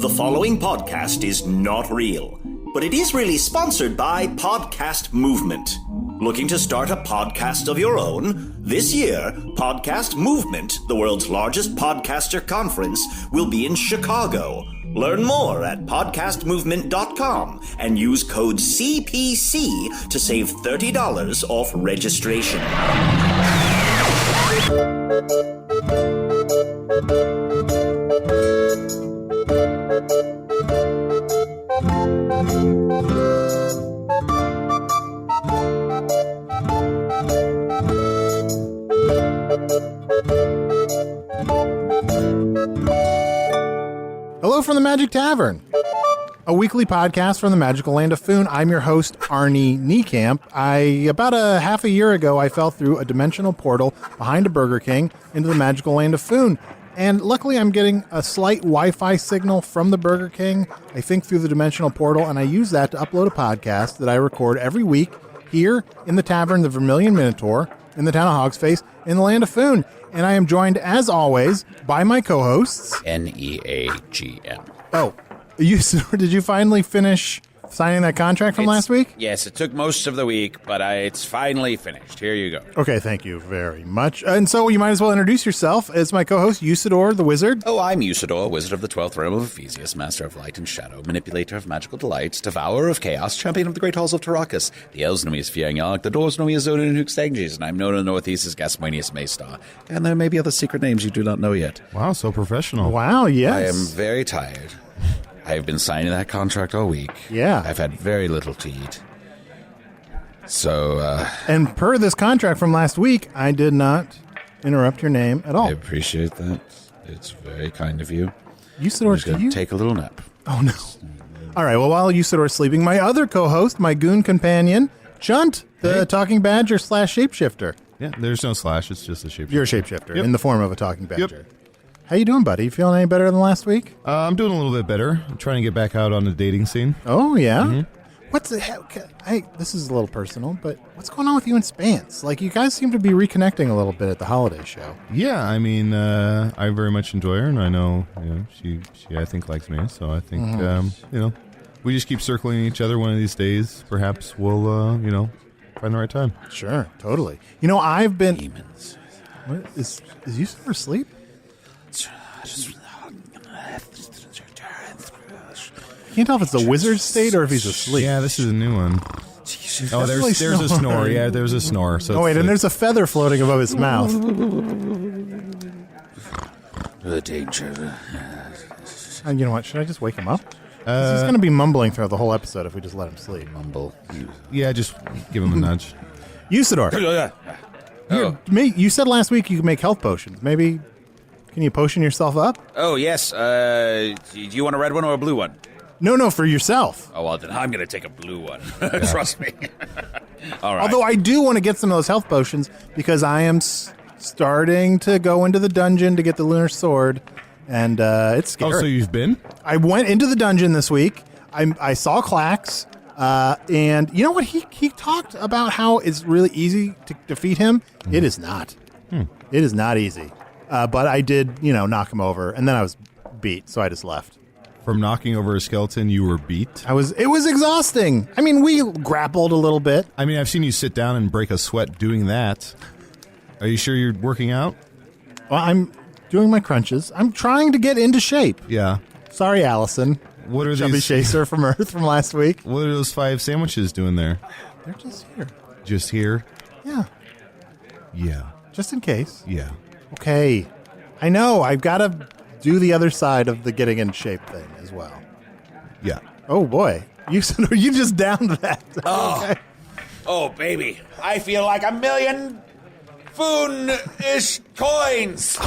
The following podcast is not real, but it is really sponsored by Podcast Movement. Looking to start a podcast of your own? This year, Podcast Movement, the world's largest podcaster conference, will be in Chicago. Learn more at podcastmovement.com and use code CPC to save $30 off registration. Hello from the Magic Tavern, a weekly podcast from the magical land of Foon. I'm your host, Arnie Niekamp. About a half a year ago, I fell through a dimensional portal behind a Burger King into the magical land of Foon. And luckily, I'm getting a slight Wi-Fi signal from the Burger King, I think through the dimensional portal, and I use that to upload a podcast that I record every week here in the Tavern, the Vermilion Minotaur, in the town of Hogsface, in the land of Foon. And I am joined, as always, by my co-hosts. Neagm. Oh, did you finally finish signing that contract from last week? Yes, it took most of the week, but it's finally finished. Here you go. Okay, thank you very much. And so you might as well introduce yourself as my co-host, Usidore, the wizard. Oh, I'm Usidore, wizard of the 12th realm of Ephesius, master of light and shadow, manipulator of magical delights, devourer of chaos, champion of the great halls of Tarakas. The elves know me as Fiangyark, the dwarves know me as Zonin and Hookstanges, and I'm known in the northeast as Gasmoenius Maystar. And there may be other secret names you do not know yet. Wow, so professional. Wow, yes. I am very tired. I've been signing that contract all week. Yeah. I've had very little to eat. So, And per this contract from last week, I did not interrupt your name at all. I appreciate that. It's very kind of you. Usidore, I'm just take a little nap. Oh, no. All right, well, while Usidore's sleeping, my other co-host, my goon companion, Chunt, the talking badger / shapeshifter. Yeah, there's no slash. It's just a shapeshifter. You're a shapeshifter in the form of a talking badger. Yep. How you doing, buddy? You feeling any better than last week? I'm doing a little bit better. I'm trying to get back out on the dating scene. Oh, yeah? What's the hell? This is a little personal, but what's going on with you and Spance? Like, you guys seem to be reconnecting a little bit at the holiday show. Yeah, I mean, I very much enjoy her, and I know, she I think likes me. So I think, we just keep circling each other. One of these days, perhaps we'll, find the right time. Sure, totally. I've been. Demons. What, is Usidore asleep? Can't tell if it's the wizard state or if he's asleep. Yeah, this is a new one. Oh, there's a snore. Yeah, there's a snore. So and there's a feather floating above his mouth. The danger. And you know what? Should I just wake him up? He's going to be mumbling throughout the whole episode if we just let him sleep. Mumble. Yeah, just give him a nudge. Usidore. You said last week you could make health potions. Maybe can you potion yourself up? Oh, yes. Do you want a red one or a blue one? No, for yourself. Oh, well, then I'm going to take a blue one. Trust me. All right. Although I do want to get some of those health potions because I am starting to go into the dungeon to get the lunar sword, and it's scary. Oh, so you've been? I went into the dungeon this week. I saw Clax, and you know what? He talked about how it's really easy to defeat him. It is not. It is not easy. But I did, knock him over, and then I was beat, so I just left. From knocking over a skeleton, you were beat? It was exhausting. I mean, we grappled a little bit. I mean, I've seen you sit down and break a sweat doing that. Are you sure you're working out? Well, I'm doing my crunches. I'm trying to get into shape. Yeah. Sorry, Allison. What are Chubby these? Chaser from Earth from last week. What are those 5 sandwiches doing there? They're just here. Just here? Yeah. Yeah. Just in case. Yeah. Okay. I know. I've got to do the other side of the getting in shape thing as well. Yeah. Oh, boy. You just downed that. Oh. Okay. Oh, baby. I feel like 1,000,000 Foon-ish coins.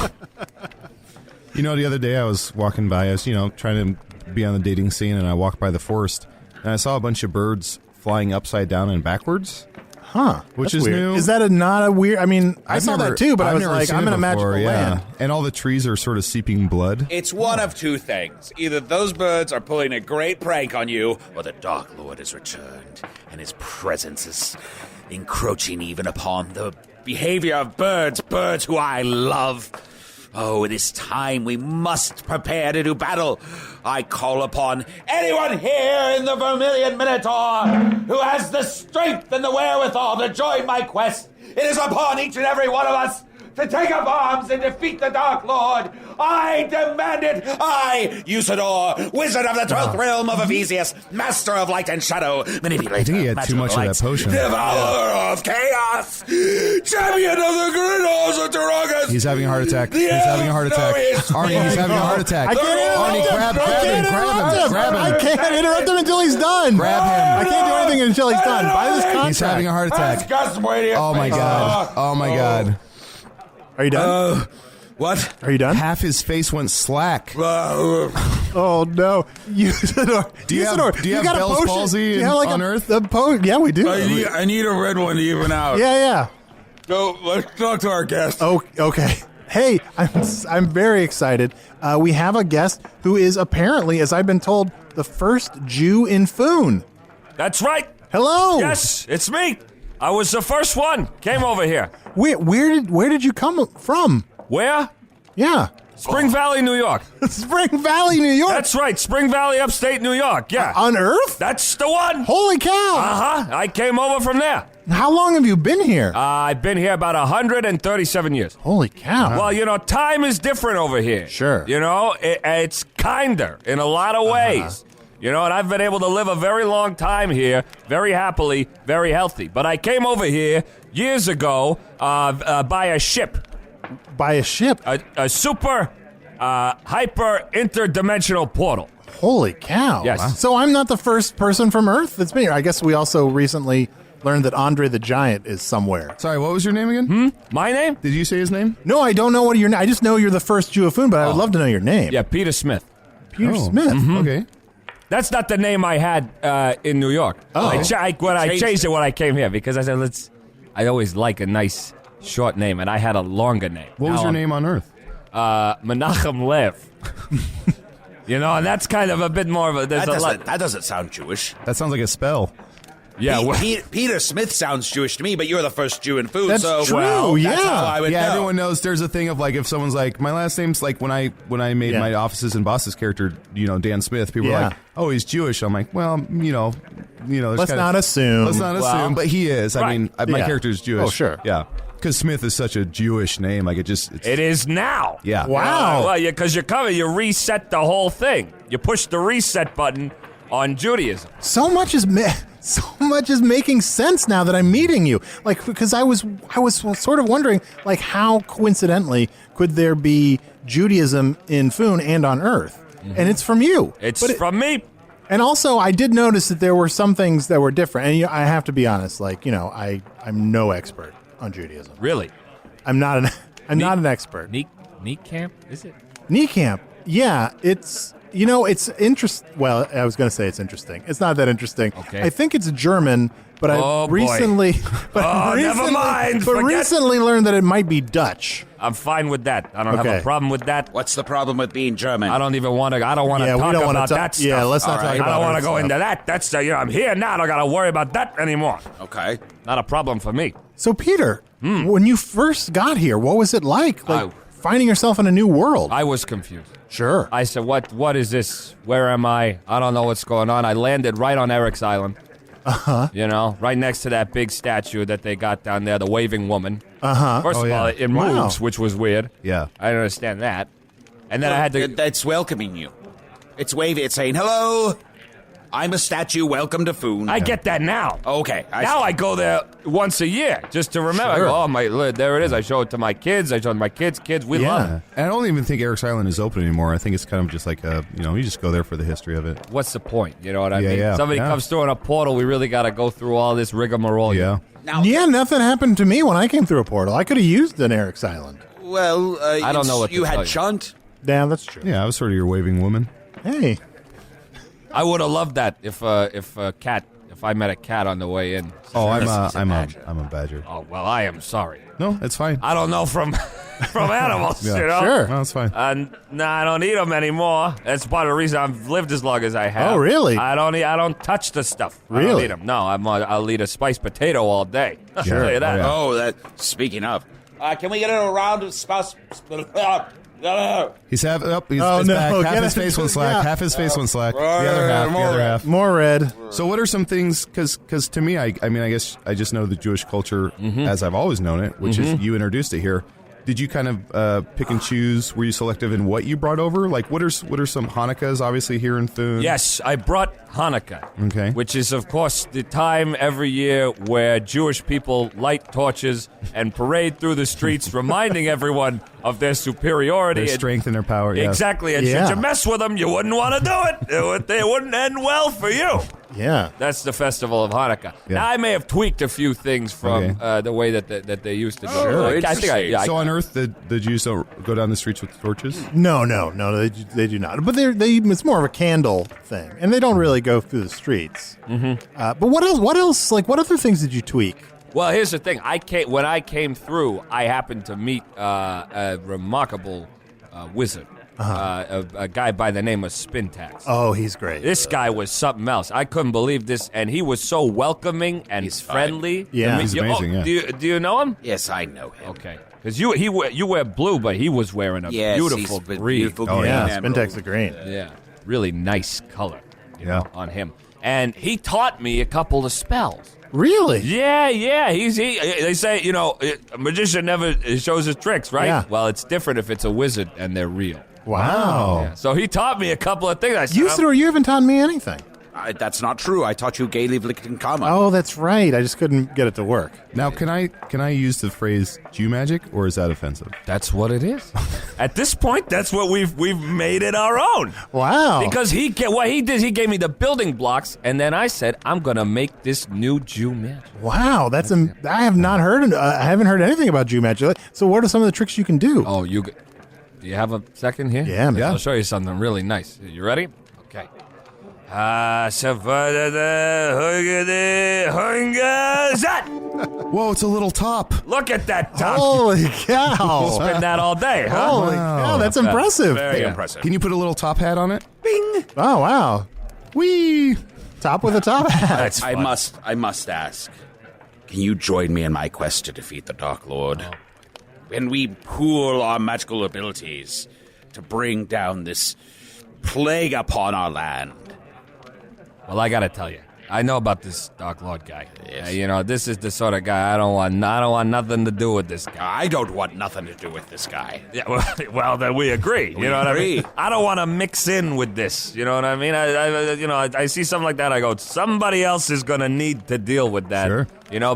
The other day I was walking by, I was, trying to be on the dating scene, and I walked by the forest, and I saw a bunch of birds flying upside down and backwards. Huh. Which That's is weird. new. Is that not a weird... I mean, I saw that too, but I was like, I'm in a magical land. And all the trees are sort of seeping blood. It's one of two things. Either those birds are pulling a great prank on you, or the Dark Lord has returned, and his presence is encroaching even upon the behavior of birds who I love. Oh, it is time. We must prepare to do battle. I call upon anyone here in the Vermilion Minotaur who has the strength and the wherewithal to join my quest. It is upon each and every one of us to take up arms and defeat the Dark Lord. I demand it. I, Usidore, wizard of the 12th realm of Ephesius, master of light and shadow, manipulator. I think he had of too much of that potion. Devourer of chaos, champion of the great halls of Tarakas. He's having a heart attack. He's having a heart attack. Arnie, he's having a heart attack. I can't Arnie, grab him. I can't interrupt him until he's done. Grab him. I can't do anything until he's done. By this contract. He's having a heart attack. Oh my god. Oh my god. Are you done? What? Are you done? Half his face went slack. Oh no, Usidore! Do you have got a Bell's potion? palsy on Earth? Yeah, we do. I need a red one to even out. Yeah. So let's talk to our guest. Oh, okay. Hey, I'm very excited. We have a guest who is apparently, as I've been told, the first Jew in Foon. That's right. Hello. Yes, it's me. I was the first one. Came over here. Where did you come from? Where? Yeah. Spring Valley, New York. Spring Valley, New York. That's right. Spring Valley, upstate New York. Yeah. On Earth? That's the one. Holy cow. Uh-huh. I came over from there. How long have you been here? I've been here about 137 years. Holy cow. Well, time is different over here. Sure. It's kinder in a lot of ways. And I've been able to live a very long time here, very happily, very healthy. But I came over here years ago by a ship. By a ship? A super, hyper, interdimensional portal. Holy cow. Yes. Wow. So I'm not the first person from Earth that's been here. I guess we also recently learned that Andre the Giant is somewhere. Sorry, what was your name again? My name? Did you say his name? No, I don't know what your name. I just know you're the first Jew of Foon, but I would love to know your name. Yeah, Peter Smith. Peter Smith. Okay. That's not the name I had in New York. Oh. I changed it when I came here because I said, I always like a nice short name, and I had a longer name. What was your name on Earth? Menachem Lev. And that's kind of a bit more of a... That doesn't sound Jewish. That sounds like a spell. Yeah, Peter Smith sounds Jewish to me, but you're the first Jew in Foon. That's so true, yeah. That's how I would know. Everyone knows there's a thing of if someone's like, my last name's when I made my Offices and Bosses character, Dan Smith, people were like, oh, he's Jewish. I'm like, well, let's not assume. Let's not assume, but he is. Right. I mean, my character's Jewish. Oh, sure. Yeah. Because Smith is such a Jewish name. It is now. Yeah. Wow. Well, because you reset the whole thing. You push the reset button on Judaism. So much is making sense now that I'm meeting you. Because I was sort of wondering, how coincidentally could there be Judaism in Foon and on Earth? Mm-hmm. And it's from you. It's from me. And also, I did notice that there were some things that were different. And I have to be honest, I'm no expert on Judaism. Really? I'm not an expert. Niekamp, is it? Niekamp. Yeah, it's interesting. Well, I was going to say it's interesting. It's not that interesting. Okay. I think it's German, but I recently never mind. But recently learned that it might be Dutch. I'm fine with that. I don't have a problem with that. What's the problem with being German? I don't want to talk about that stuff. Yeah, let's not talk about that. I don't want to go into that. That's I'm here now. I don't got to worry about that anymore. Okay. Not a problem for me. So, Peter, when you first got here, what was it like? Finding yourself in a new world? I was confused. Sure. I said, what is this? Where am I? I don't know what's going on. I landed right on Eric's Island. Uh-huh. Right next to that big statue that they got down there, the waving woman. Uh-huh. First of all, it moves, which was weird. Yeah. I didn't understand that. And then I had to... That's welcoming you. It's waving. It's saying, hello, I'm a statue. Welcome to Foon. I get that now. Okay. I go there once a year just to remember. Sure. I go, there it is. I show it to my kids. I show it to my kids. Kids, we love it. And I don't even think Eric's Island is open anymore. I think it's kind of just you just go there for the history of it. What's the point? You know what I mean? Yeah. Somebody comes through in a portal, we really got to go through all this rigmarole. Yeah. Now, nothing happened to me when I came through a portal. I could have used an Eric's Island. Well, I don't know what you to had tell you. Chunt. Yeah, that's true. Yeah, I was sort of your waving woman. Hey. I would have loved that if I met a cat on the way in. Oh, I'm a badger. Oh, well, I am sorry. No, it's fine. I don't know from animals, Yeah. you know? Sure. No, it's fine. No, I don't eat them anymore. That's part of the reason I've lived as long as I have. Oh, really? I don't touch the stuff. I Really? don't eat them. No, I'll eat a spiced potato all day. I'll tell you that. Oh, yeah. Oh, that. Speaking of, Can we get a round of spouse? He's half up. He's Oh, his no, back. get Half his it. face went slack. Yeah. Half his face went slack. The other half. More red. So what are some things, because to me, I mean, I guess I just know the Jewish culture as I've always known it, which is you introduced it here. Did you kind of pick and choose? Were you selective in what you brought over? Like, what are some Hanukkahs, obviously, here in Foon? Yes, I brought Hanukkah, Okay. which is, of course, the time every year where Jewish people light torches and parade through the streets, reminding everyone of their superiority. Their and- strength and their power, yes. Exactly, and Yeah. should you mess with them, you wouldn't want to do it. It wouldn't end well for you. Yeah. That's the festival of Hanukkah. Yeah. Now, I may have tweaked a few things from the way that they used to do it. Sure, I think So on Earth, the Jews don't go down the streets with torches? No, they do not. But it's more of a candle thing, and they don't really go through the streets. But what else? Like, what other things did you tweak? Well, here's the thing. When I came through, I happened to meet a remarkable wizard, a guy by the name of Spintax. Oh, he's great. This guy was something else. I couldn't believe this, and he was so welcoming and He's fine. friendly. Yeah. I mean, He's amazing, yeah. Do you know him? Yes, I know him. Okay, because you wear blue, but he was wearing a Yes, beautiful he's green. beautiful Oh green yeah, emerald. Spintex the green. Yeah, really nice color. Yeah. On him, and he taught me a couple of spells. Really? Yeah. They say, a magician never shows his tricks, right? Yeah. Well, it's different if it's a wizard and they're real. Wow. Yeah. So he taught me a couple of things. I said, Usidore, you haven't taught me anything. That's not true. I taught you gaily Vlickton Kama. Oh, that's right. I just couldn't get it to work. Now, can I use the phrase Jew magic, or is that offensive? That's what it is. At this point, that's what we've made it our own. Wow. Because what he did, he gave me the building blocks, and then I said, I'm gonna make this new Jew magic. Wow, I have not heard. I haven't heard anything about Jew magic. So, what are some of the tricks you can do? Oh, do you have a second here? Yeah, man. I'll show you something really nice. You ready? Okay. Whoa, it's a little top. Look at that top. Holy cow! Spin that all day, huh? Holy cow! That's impressive. Very impressive. Can you put a little top hat on it? Oh wow! Whee! Top with a top hat. That's I fun. must ask. Can you join me in my quest to defeat the Dark Lord? When we pool our magical abilities to bring down this plague upon our land. Well, I gotta tell you, I know about this Dark Lord guy. Yes. This is the sort of guy I don't want nothing to do with this guy. I don't want nothing to do with this guy. Yeah, well, then we agree. You know what I mean? agree. I don't want to mix in with this. You know what I mean? I see something like that. I go, somebody else is going to need to deal with that. Sure.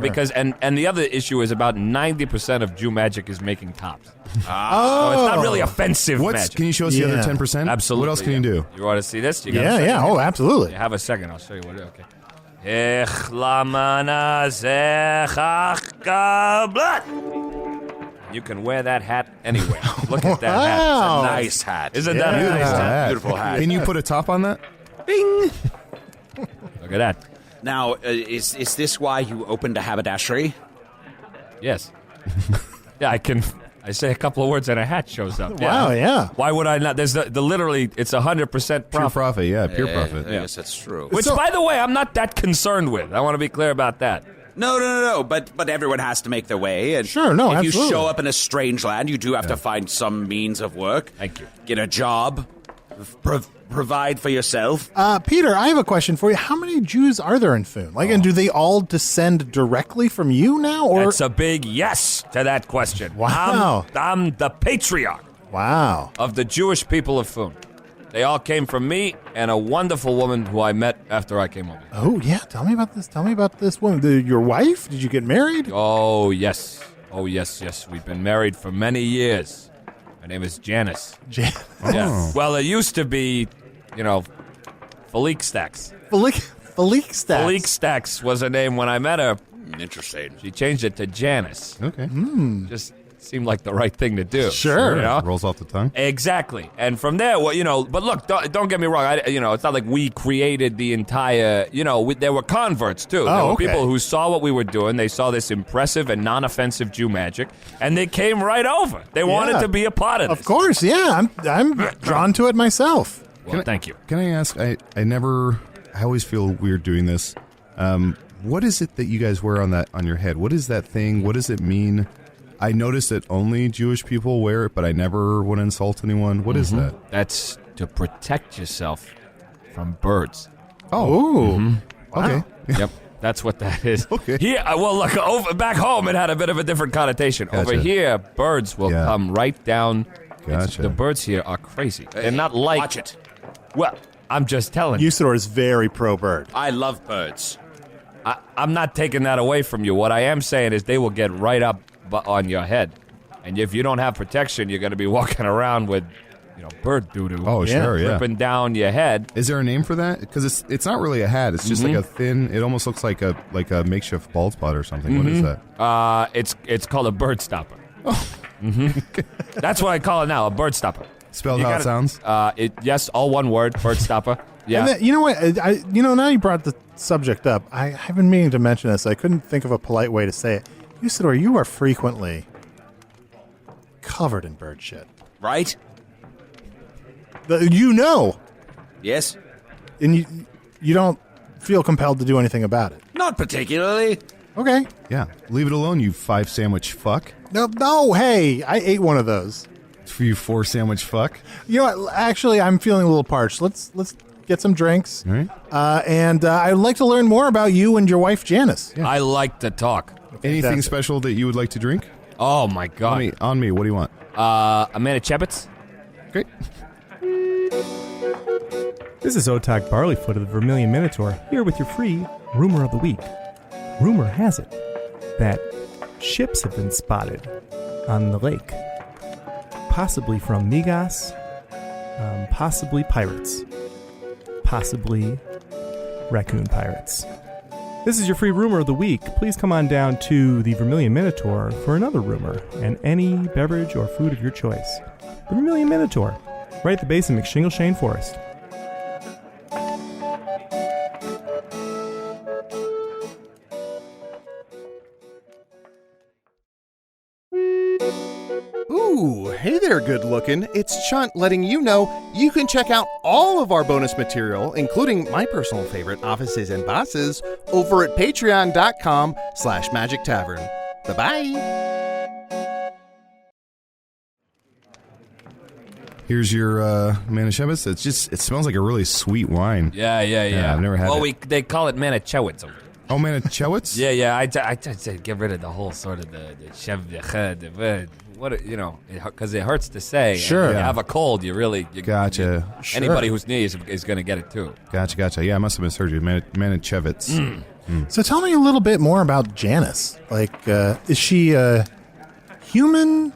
Because and the other issue is about 90% of Jew magic is making tops. So it's not really offensive magic. Can you show us the other Yeah. 10%? Absolutely. What else can you do? You want to see this? You got a second? Yeah. Oh, absolutely. You have a second. I'll show you what it is. Okay. Ech lamana zechachkablat. You can wear that hat anywhere. Look at that hat. Wow. Nice hat. Isn't that a nice Beautiful hat? hat. Beautiful hat. Can you put a top on that? Look at that. Now, is this why you opened a haberdashery? Yes. Yeah, I can. I say a couple of words and a hat shows up. Wow. Yeah. Why would I not? There's the literally, it's 100% Pure profit. profit, yeah, pure profit. Yes, that's true. Which, by the way, I'm not that concerned with. I want to be clear about that. No. But everyone has to make their way. And Sure, no, if absolutely. you show up in a strange land, you do have to find some means of work. Thank you. Get a job. Provide for yourself. Peter, I have a question for you. How many Jews are there in Foon? And do they all descend directly from you now, or? That's a big yes to that question. Wow. I'm the patriarch Wow. of the Jewish people of Foon. They all came from me and a wonderful woman who I met after I came over. Oh yeah. Tell me about this. Tell me about this woman. Your wife? Did you get married? Oh, yes. We've been married for many years. Her name is Janice. Yeah. Well, it used to be, Falik Stacks. Philique Stacks. Falik Stacks was her name when I met her. Interesting. She changed it to Janice. Okay. Just seemed like the right thing to do. Sure. You know? Rolls off the tongue. Exactly. And from there, but look, don't get me wrong. It's not like we created the entire, there were converts too. There were okay. people who saw what we were doing. They saw this impressive and non-offensive Jew magic, and they came right over. They wanted to be a part of this. Of course, yeah. I'm drawn to it myself. Well, thank you. Can I ask? I always feel weird doing this. What is it that you guys wear on your head? What is that thing? What does it mean? I noticed that only Jewish people wear it, but I never would insult anyone. What is that? That's to protect yourself from birds. Oh. Okay. Yep, that's what that is. Okay. Here, well, look, back home it had a bit of a different connotation. Gotcha. Over here, birds will Yeah. come right down. Gotcha. The birds here are crazy. They're not like... Watch it. Well, I'm just telling you. Usidore is very pro-bird. I love birds. I'm not taking that away from you. What I am saying is they will get right up on your head. And if you don't have protection, you're going to be walking around with, bird doo-doo. Oh, sure, yeah. Ripping down your head. Is there a name for that? Because it's not really a hat. It's just like a thin. It almost looks like a makeshift bald spot or something. What is that? It's called a bird stopper. Oh. That's what I call it now, a bird stopper. Spelled how it sounds? Yes, all one word, bird stopper. Yeah. And then, you know what? Now you brought the subject up. I've been meaning to mention this. I couldn't think of a polite way to say it. Usidore, you are frequently covered in bird shit. Right? Yes. And you don't feel compelled to do anything about it. Not particularly. Okay. Yeah. Leave it alone, you 5 sandwich fuck. No, hey, I ate one of those. For you 4 sandwich fuck. You know what? Actually, I'm feeling a little parched. Let's get some drinks. All right. And I'd like to learn more about you and your wife, Janice. I like to talk. Anything Fantastic. special that you would like to drink? Oh, my God. On me. What do you want? A Manischewitz? Great. This is Otok Barleyfoot of the Vermilion Minotaur, here with your free Rumor of the Week. Rumor has it that ships have been spotted on the lake. Possibly from Migos, possibly pirates, possibly raccoon pirates. This is your free Rumor of the Week. Please come on down to the Vermilion Minotaur for another rumor and any beverage or food of your choice. The Vermilion Minotaur, right at the base of McShingleshane Forest. Ooh, hey there, good looking. It's Chunt letting you know you can check out all of our bonus material, including my personal favorite, Offices and Bosses, over at patreon.com/Magic Tavern. Bye-bye. Here's your Manischewitz. It smells like a really sweet wine. Yeah. I've never had it. They call it Manischewitz. Oh, Manischewitz? Yeah. I said get rid of the whole sort of the chev de because it hurts to say. Sure. And if you Yeah. have a cold, Gotcha. Anybody who's near is going to get it too. Gotcha. Yeah, I must have misheard you. Manischewitz. So tell me a little bit more about Janice. Like, is she a human?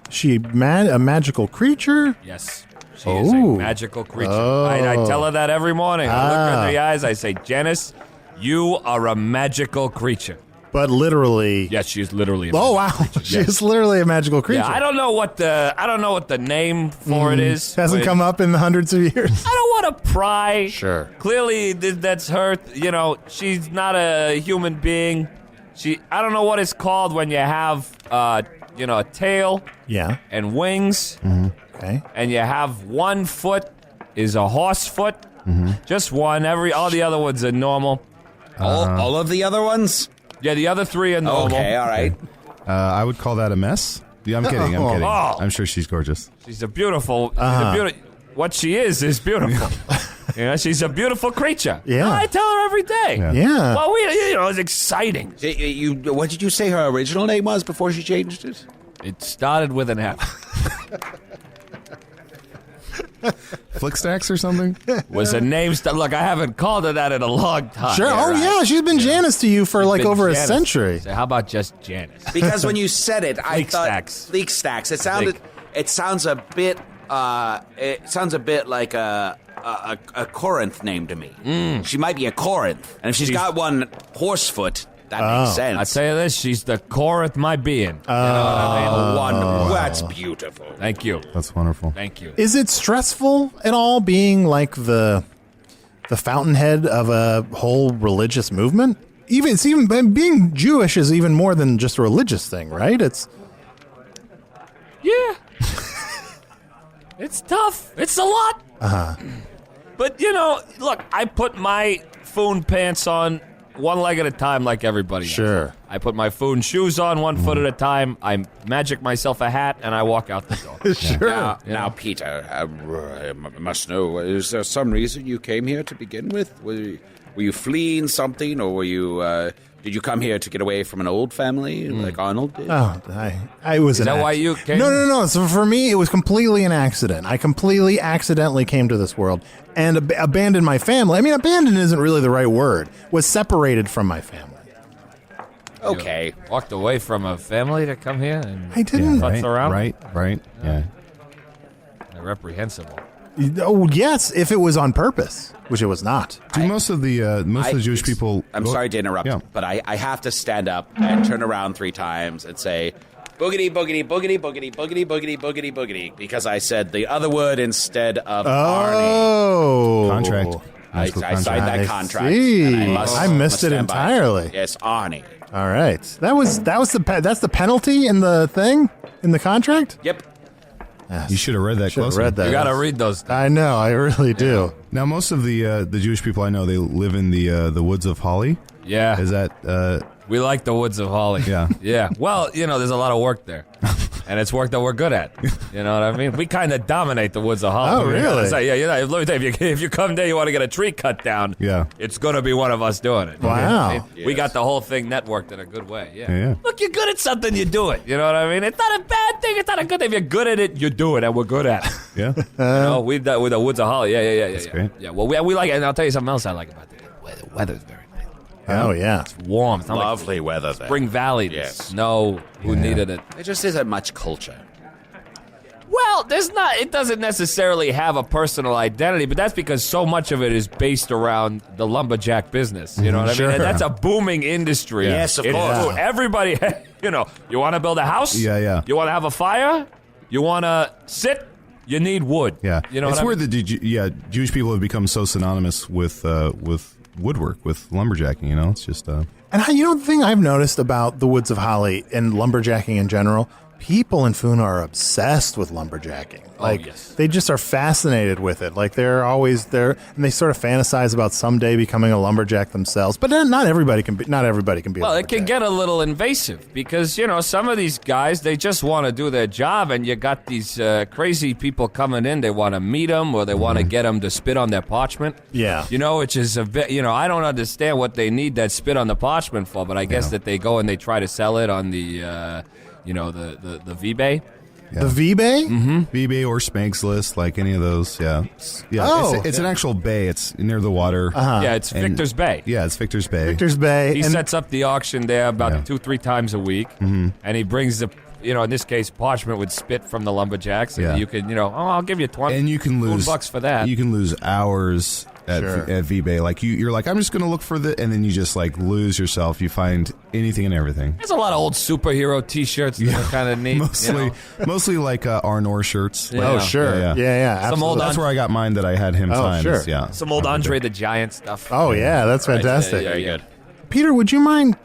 Is she a magical creature? Yes. She is a magical creature. I tell her that every morning. I look her in the eyes. I say, Janice, you are a magical creature. But literally. Yes, she's literally. Oh wow, she's literally a magical creature. Yeah, I don't know what the name for it is. Hasn't come up in the hundreds of years. I don't want to pry. Sure. Clearly, that's her. She's not a human being. I don't know what it's called when you have, a tail. Yeah. And wings. Okay. And you have 1 foot is a horse foot. Just one. All the other ones are normal. All of the other ones? Yeah, the other 3 are normal. Okay, all right. I would call that a mess. Yeah, I'm kidding. Oh. I'm sure she's gorgeous. She's a beautiful. What she is beautiful. She's a beautiful creature. Yeah. I tell her every day. Yeah. Well, it's exciting. What did you say her original name was before she changed it? It started with an F. Flickstacks or something? Was a name look, I haven't called her that in a long time. Sure. Yeah, she's been Janice to you for like Been over Janice. a century. So how about just Janice? Because when you said it, I Leak thought stacks. leak stacks. It sounds a bit like a Corinth name to me. She might be a Corinth, and if she's got one horsefoot, that makes sense. I tell you this, she's the core of my being. You know what I mean? Wonderful. That's beautiful. Thank you. That's wonderful. Thank you. Is it stressful at all being like the fountainhead of a whole religious movement? Even being Jewish is even more than just a religious thing, right? Yeah. It's tough. It's a lot. Uh-huh. But, look, I put my Foon pants on one leg at a time like everybody else. Sure. I put my food and shoes on one foot at a time. I magic myself a hat, and I walk out the door. Sure. Now, Peter, I must know, is there some reason you came here to begin with? Were you fleeing something, or were you... did you come here to get away from an old family like Arnold did? Oh, I was. Is that why you came? No. So for me, it was completely an accident. I completely accidentally came to this world and abandoned my family. I mean, abandoned isn't really the right word. Was separated from my family. Okay. You walked away from a family to come here and I didn't. futz around? Right. Yeah. Reprehensible. Oh yes, if it was on purpose, which it was not. Do most of the Jewish people... I'm sorry to interrupt, but I have to stand up and turn around 3 times and say, boogity, boogity, boogity, boogity, boogity, boogity, boogity, boogity, because I said the other word instead of Arnie. Oh. Contract. I signed that contract. See. And I missed it stand by entirely. Yes, Arnie. All right. That's the penalty in the thing in the contract? Yep. Yes. You should have read that closely. Read that. You got to read those things. I know. I really do. Now, most of the Jewish people I know, they live in the woods of Holly. Yeah. Is that... We like the woods of Holly. Yeah. Yeah. Well, there's a lot of work there. And it's work that we're good at. You know what I mean? We kind of dominate the woods of Holly. Oh, really? Let me tell you, if you come there, you want to get a tree cut down, it's going to be one of us doing it. Wow. You know what I mean? We got the whole thing networked in a good way. Yeah. Look, you're good at something, you do it. You know what I mean? It's not a bad thing. It's not a good thing. If you're good at it, you do it, and we're good at it. Yeah. With the woods of Holly. Yeah. That's great. Yeah, well, we like it, and I'll tell you something else I like about it. The weather's very nice. Oh, yeah. It's warm. It's not Lovely like weather there. Spring Valley. Yes. Snow. Who needed it? There just isn't much culture. Well, it doesn't necessarily have a personal identity, but that's because so much of it is based around the lumberjack business. You know what I mean? And that's a booming industry. Yes, of course. Yeah. Everybody, you want to build a house? Yeah. You want to have a fire? You want to sit? You need wood. Yeah. You know it's what weird that Jewish people have become so synonymous with woodwork, with lumberjacking, it's just... And the thing I've noticed about the Woods of Holly and lumberjacking in general, people in Foon are obsessed with lumberjacking. Yes. They just are fascinated with it. Like, they're always there, and they sort of fantasize about someday becoming a lumberjack themselves. But not everybody can be. Not everybody can be. Well, a it can get a little invasive because some of these guys, they just want to do their job, and you got these crazy people coming in. They want to meet them, or they want to get them to spit on their parchment. Yeah. Which is a bit. I don't understand what they need that spit on the parchment for, but I guess that they go and they try to sell it on the the V-Bay. Yeah. The V-Bay? Mm-hmm. V-Bay or Spanx List, like any of those, yeah. Oh. It's an actual bay. It's near the water. Uh-huh. Yeah, it's Victor's Bay. Yeah, it's Victor's Bay. Victor's Bay. He sets up the auction there about 2-3 times a week, and he brings the, in this case, parchment with spit from the lumberjacks, and you can, I'll give you 20. And you can lose $2 for that. You can lose hours at V-Bay. Like you're like, I'm just going to look for and then you just like lose yourself. You find anything and everything. There's a lot of old superhero T-shirts that are kind of neat. Mostly like Arnor shirts. Yeah. Oh, sure. Yeah. Some old That's where I got mine that I had him signed. Sure. Yeah. Some old Andre the Giant stuff. Oh, yeah. That's fantastic. Very good. Peter, would you mind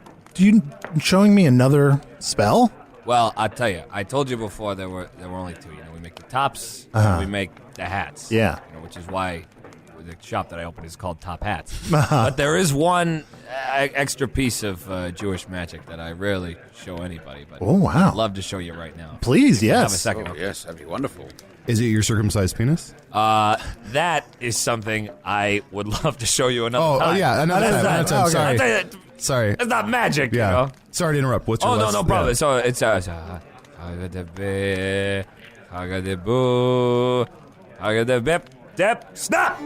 showing me another spell? Well, I'll tell you. I told you before there were only 2. We make the tops, and we make the hats. Yeah. Which is why the shop that I opened is called Top Hats. But there is one extra piece of Jewish magic that I rarely show anybody. But Oh, wow. I'd love to show you right now. Please, yes. Have a second. Oh, yes, that'd be wonderful. Is it your circumcised penis? That is something I would love to show you another time. Oh, yeah. Another time. Sorry. Sorry. It's not magic, Yeah. Sorry to interrupt. What's your no problem. Yeah. So it's Dip, stop!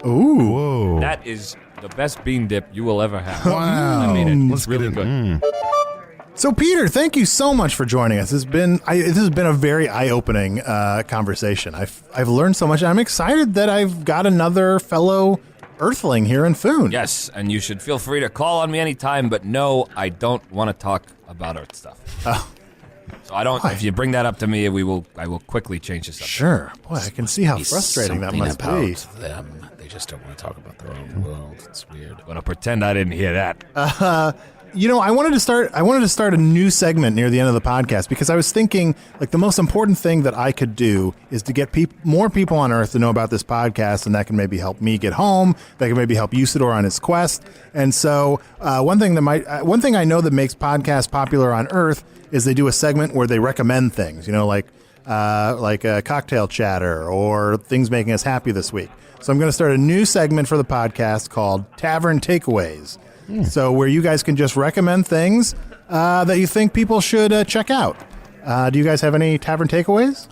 Ooh. Whoa. That is the best bean dip you will ever have. Wow. I mean it. Let's It's really get good. in. So, Peter, thank you so much for joining us. This has been a very eye-opening conversation. I've learned so much. I'm excited that I've got another fellow Earthling here in Foon. Yes, and you should feel free to call on me anytime, but no, I don't want to talk about Earth stuff. Oh. So I don't. If you bring that up to me, I will quickly change the subject. Sure. Boy, I can see how frustrating that must be. Them. They just don't want to talk about their own world. It's weird. I'm gonna pretend I didn't hear that. I wanted to start a new segment near the end of the podcast because I was thinking like the most important thing that I could do is to get more people on Earth to know about this podcast, and that can maybe help me get home. That can maybe help Usidore on his quest. And so one thing I know that makes podcasts popular on Earth is they do a segment where they recommend things. Like a cocktail chatter or things making us happy this week. So I'm going to start a new segment for the podcast called Tavern Takeaways. So where you guys can just recommend things that you think people should check out. Do you guys have any tavern takeaways?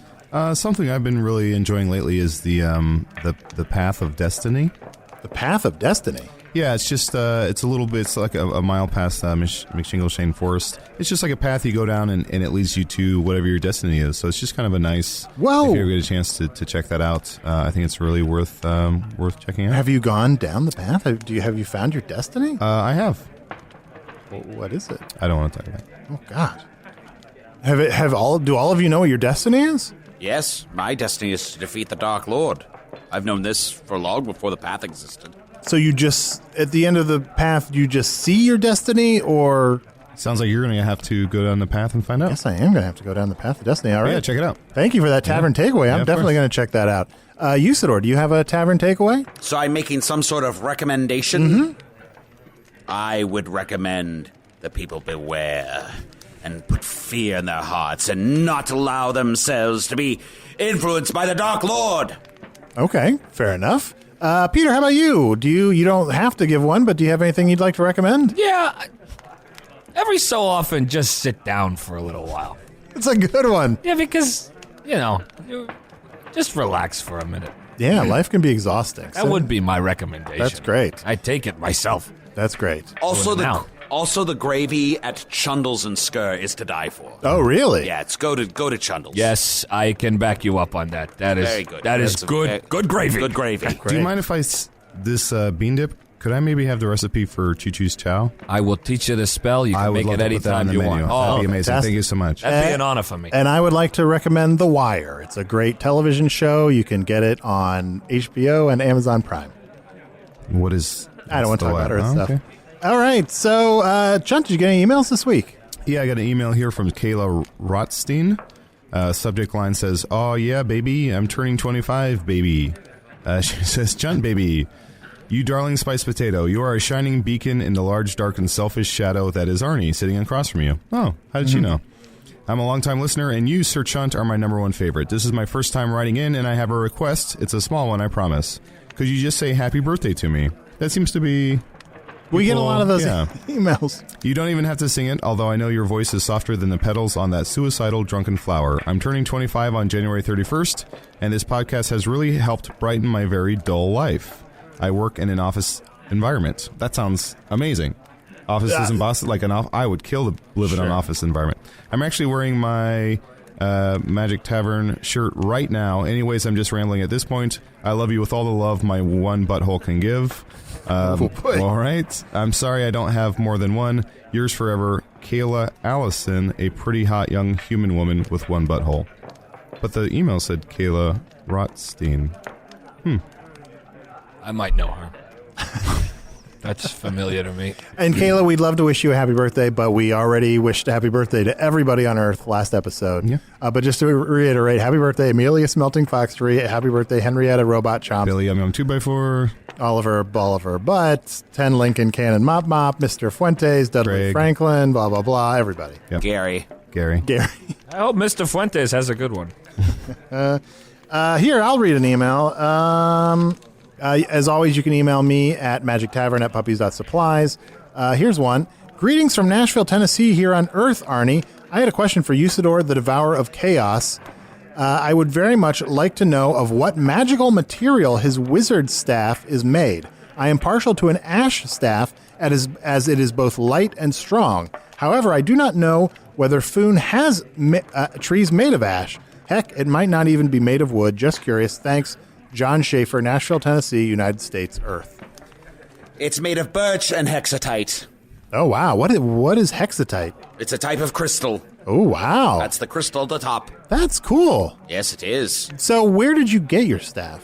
Something I've been really enjoying lately is the Path of Destiny. The Path of Destiny? Yeah, it's just it's a little bit. It's like a mile past McShingleshane Forest. It's just like a path you go down, and it leads you to whatever your destiny is. So it's just kind of a nice. Whoa! If you ever get a chance to check that out, I think it's really worth checking out. Have you gone down the path? Have you found your destiny? I have. What is it? I don't want to talk about it. Oh God! Do all of you know what your destiny is? Yes, my destiny is to defeat the Dark Lord. I've known this for long before the path existed. So you just, at the end of the path, you just see your destiny, or... Sounds like you're going to have to go down the path and find out. Yes, I am going to have to go down the path of destiny. All right. Yeah, check it out. Thank you for that tavern takeaway. I'm definitely going to check that out. Usidore, do you have a tavern takeaway? So I'm making some sort of recommendation? Mm-hmm. I would recommend that people beware and put fear in their hearts and not allow themselves to be influenced by the Dark Lord. Okay, fair enough. Peter, how about you? You don't have to give one, but do you have anything you'd like to recommend? Yeah, every so often, just sit down for a little while. It's a good one. Yeah, because, just relax for a minute. Yeah, life can be exhausting. That would be my recommendation. That's great. I take it myself. That's great. Also, the gravy at Chundle's and Skur is to die for. Oh, really? Yeah, it's go to Chundle's. Yes, I can back you up on that. That is very good. That is good. Good gravy. Good gravy. Do you mind if this bean dip? Could I maybe have the recipe for Choo Choo's Chow? I will teach you the spell. You I can would make love it to any put that on time the you menu. want. That'd be amazing. fantastic. Thank you so much. That'd be an honor for me. And I would like to recommend The Wire. It's a great television show. You can get it on HBO and Amazon Prime. What is... I don't want to talk about Earth stuff. Okay. All right. So, Chunt, did you get any emails this week? Yeah, I got an email here from Kayla Rotstein. Subject line says, "Oh, yeah, baby. I'm turning 25, baby." She says, "Chunt, baby. You darling spiced potato, you are a shining beacon in the large, dark, and selfish shadow that is Arnie sitting across from you." Oh, how did she know? "I'm a long-time listener, and you, Sir Chunt, are my number one favorite. This is my first time writing in, and I have a request. It's a small one, I promise. Could you just say happy birthday to me?" That seems to be... We get a lot of those emails. "You don't even have to sing it, although I know your voice is softer than the petals on that suicidal drunken flower. I'm turning 25 on January 31st, and this podcast has really helped brighten my very dull life. I work in an office environment." That sounds amazing. Offices in Boston, I would kill to live in an office environment. "I'm actually wearing my Magic Tavern shirt right now. Anyways, I'm just rambling at this point. I love you with all the love my one butthole can give. All right. I'm sorry I don't have more than one. Yours forever, Kayla Allison, a pretty hot young human woman with one butthole." But the email said Kayla Rotstein. I might know her. That's familiar to me. And Kayla, we'd love to wish you a happy birthday, but we already wished a happy birthday to everybody on Earth last episode. Yeah. But just to reiterate, happy birthday, Amelia Smelting Fox Tree. Happy birthday, Henrietta Robot Chomp. Billy Yum Yum 2x4. Oliver Bolivar Butt, 10 Lincoln Cannon Mop Mop, Mr. Fuentes, Dudley Greg. Franklin, blah, blah, blah, everybody. Yep. Gary. Gary. I hope Mr. Fuentes has a good one. Here, I'll read an email. As always, you can email me at magictavern@puppies.supplies. Here's one. "Greetings from Nashville, Tennessee, here on Earth, Arnie. I had a question for Usidore, the Devourer of Chaos. I would very much like to know of what magical material his wizard staff is made. I am partial to an ash staff as it is both light and strong. However, I do not know whether Foon has trees made of ash. Heck, it might not even be made of wood. Just curious. Thanks, John Schaefer, Nashville, Tennessee, United States, Earth." It's made of birch and hexatite. Oh, wow. What is hexatite? It's a type of crystal. Oh, wow. That's the crystal at the top. That's cool. Yes, it is. So where did you get your staff?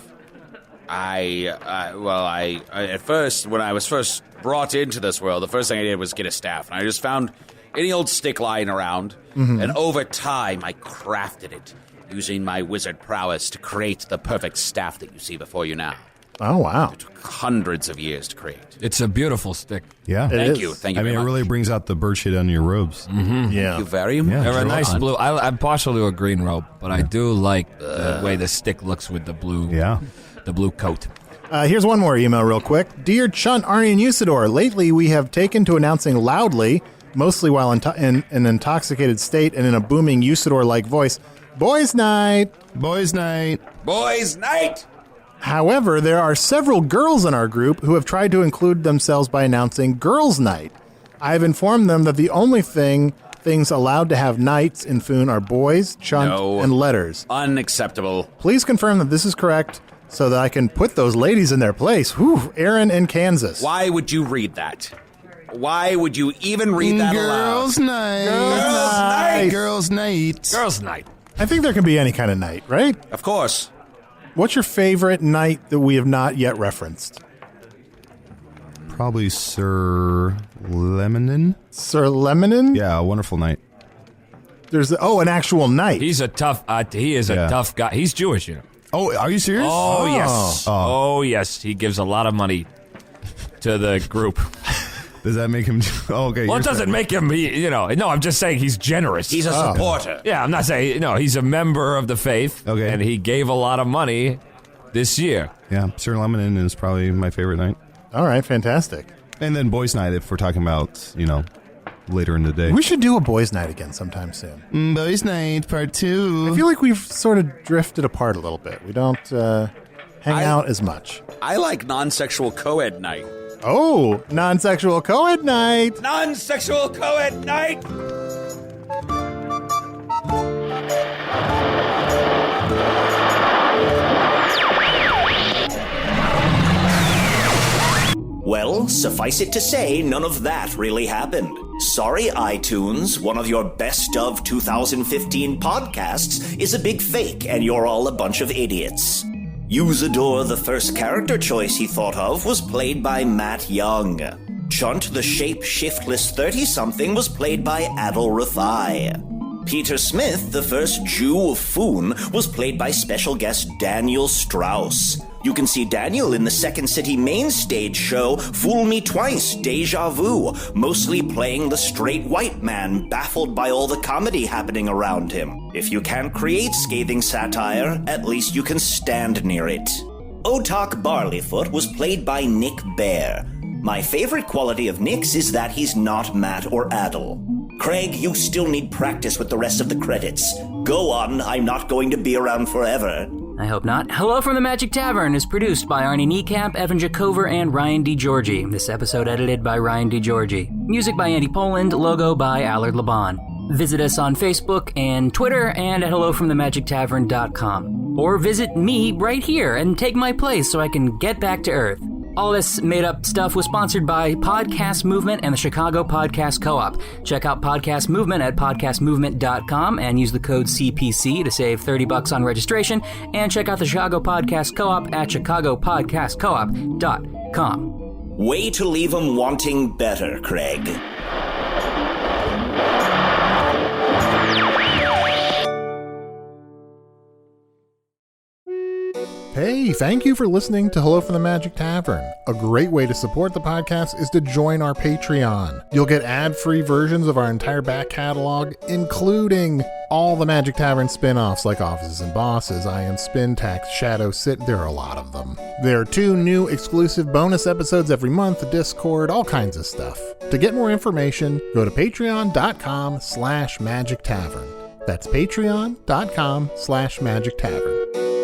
I at first, when I was first brought into this world, the first thing I did was get a staff, and I just found any old stick lying around, and over time I crafted it using my wizard prowess to create the perfect staff that you see before you now. Oh, wow. It took hundreds of years to create. It's a beautiful stick. Yeah. Thank you. I mean, very it really much. brings out the bird shit on your robes. Yeah. Thank you very much. They're a nice blue. I'm partial to a green robe, but I do like the way the stick looks with the blue. Yeah. The blue coat. Here's one more email real quick. Dear Chunt, Arnie, and Usidore, lately we have taken to announcing loudly, mostly while in an intoxicated state and in a booming Usidore-like voice, Boys' Night! Boys' night. Boys' night! However, there are several girls in our group who have tried to include themselves by announcing Girls' Night. I have informed them that the only things allowed to have nights in Foon are boys, chunt, No. and letters. Unacceptable. Please confirm that this is correct so that I can put those ladies in their place. Whew, Aaron in Kansas. Why would you read that? Why would you even read that Girls' aloud? night. Girls' night. Girls' night. Girls' night. I think there can be any kind of night, right? Of course. What's your favorite night that we have not yet referenced? Probably Sir Lemonin. Sir Lemonin? Yeah, a wonderful night. There's an actual night. He's a tough. He is a Yeah. tough guy. He's Jewish, you know. Oh, are you serious? Oh, yes. Oh. Oh, yes. He gives a lot of money to the group. Does that make him? Oh, okay. Well, you're it doesn't saying- make him. No, I'm just saying he's generous. He's a supporter. Yeah, I'm not saying. No, he's a member of the faith. Okay. And he gave a lot of money this year. Yeah, Sir Lemonin is probably my favorite night. All right, fantastic. And then Boys' Night, if we're talking about, later in the day. We should do a boys' night again sometime soon. Boys' Night, part 2. I feel like we've sort of drifted apart a little bit. We don't hang out as much. I like non-sexual co-ed night. Oh, non-sexual co-ed night. Non-sexual co-ed night! Well, suffice it to say, none of that really happened. Sorry, iTunes, one of your best of 2015 podcasts is a big fake, and you're all a bunch of idiots. Usidore, the first character choice he thought of, was played by Matt Young. Chunt, the shape-shiftless 30-something, was played by Adal Rifai. Peter Smith, the first Jew of Foon, was played by special guest Daniel Strauss. You can see Daniel in the Second City main stage show Fool Me Twice, Deja Vu, mostly playing the straight white man baffled by all the comedy happening around him. If you can't create scathing satire, at least you can stand near it. Otok Barleyfoot was played by Nick Baer. My favorite quality of Nick's is that he's not Matt or Adal. Craig, you still need practice with the rest of the credits. Go on, I'm not going to be around forever. I hope not. Hello from the Magic Tavern is produced by Arnie Niekamp, Evan Jacover, and Ryan DiGiorgi. This episode edited by Ryan DiGiorgi. Music by Andy Poland, logo by Allard Laban. Visit us on Facebook and Twitter and at hellofromthemagictavern.com. Or visit me right here and take my place so I can get back to Earth. All this made-up stuff was sponsored by Podcast Movement and the Chicago Podcast Co-op. Check out Podcast Movement at podcastmovement.com and use the code CPC to save $30 on registration. And check out the Chicago Podcast Co-op at chicagopodcastcoop.com. Way to leave 'em wanting better, Craig. Hey, thank you for listening to Hello from the Magic Tavern. A great way to support the podcast is to join our Patreon. You'll get ad-free versions of our entire back catalog, including all the Magic Tavern spin-offs like Offices and Bosses, Ion Spin, Tax, Shadow, Sit. There are a lot of them. There are 2 new exclusive bonus episodes every month, Discord, all kinds of stuff. To get more information, go to patreon.com/Magic Tavern. That's patreon.com/Magic Tavern.